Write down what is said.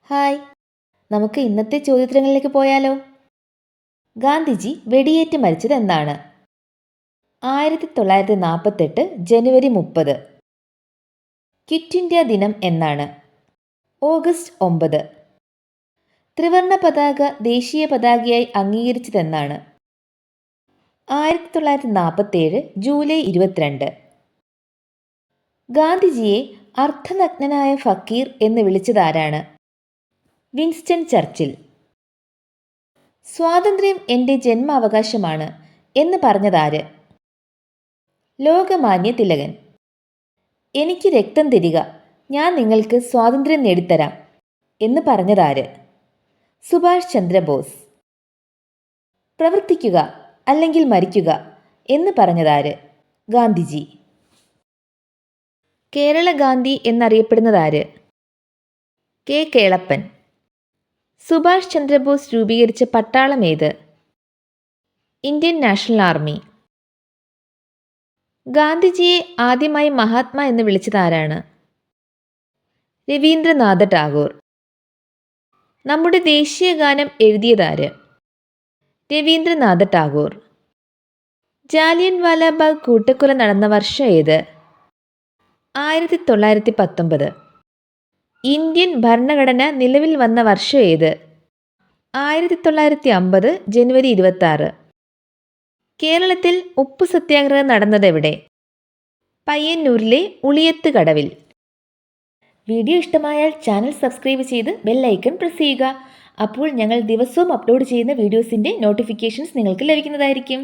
Hi, നമുക്ക് ഇന്നത്തെ ചോദ്യോത്തരങ്ങളിലേക്ക് പോയാലോ? ഗാന്ധിജി വെടിയേറ്റ് മരിച്ചത് എന്നാണ്? 1948 ജനുവരി 30. ക്വിറ്റ് ഇന്ത്യ ദിനം എന്നാണ്? ഓഗസ്റ്റ് 9. ത്രിവർണ പതാക ദേശീയ പതാകയായി അംഗീകരിച്ചതെന്നാണ്? 1947 ജൂലൈ 22. ഗാന്ധിജിയെ അർദ്ധനഗ്നനായ ഫക്കീർ എന്ന് വിളിച്ചതാരാണ്? Winston Churchill. സ്വാതന്ത്ര്യം എൻ്റെ ജന്മാവകാശമാണ് എന്ന് പറഞ്ഞതാര്? ലോകമാന്യ തിലകൻ. എനിക്ക് രക്തം തരിക, ഞാൻ നിങ്ങൾക്ക് സ്വാതന്ത്ര്യം നേടിത്തരാം എന്ന് പറഞ്ഞതാര്? സുഭാഷ് ചന്ദ്രബോസ്. പ്രവർത്തിക്കുക അല്ലെങ്കിൽ മരിക്കുക എന്ന് പറഞ്ഞതാര്? ഗാന്ധിജി. കേരള ഗാന്ധി എന്നറിയപ്പെടുന്നതാര്? കെ കേളപ്പൻ. സുഭാഷ് ചന്ദ്രബോസ് രൂപീകരിച്ച പട്ടാളം ഏത്? Indian national army. ഗാന്ധിജിയെ ആദ്യമായി മഹാത്മാ എന്ന് വിളിച്ചതാരാണ്? രവീന്ദ്രനാഥ ടാഗോർ. നമ്മുടെ ദേശീയ ഗാനം എഴുതിയതാര്? രവീന്ദ്രനാഥ ടാഗോർ. ജാലിയൻ വാലാബാഗ് കൂട്ടക്കൊല നടന്ന വർഷം ഏത്? 1919. ഇന്ത്യൻ ഭരണഘടന നിലവിൽ വന്ന വർഷം ഏത്? 1950 ജനുവരി 26. കേരളത്തിൽ ഉപ്പു സത്യാഗ്രഹം നടന്നതെവിടെ? പയ്യന്നൂരിലെ ഉളിയത്ത് കടവിൽ. വീഡിയോ ഇഷ്ടമായാൽ ചാനൽ സബ്സ്ക്രൈബ് ചെയ്ത് ബെല്ലൈക്കൺ പ്രസ് ചെയ്യുക. അപ്പോൾ ഞങ്ങൾ ദിവസവും അപ്ലോഡ് ചെയ്യുന്ന വീഡിയോസിൻ്റെ നോട്ടിഫിക്കേഷൻസ് നിങ്ങൾക്ക് ലഭിക്കുന്നതായിരിക്കും.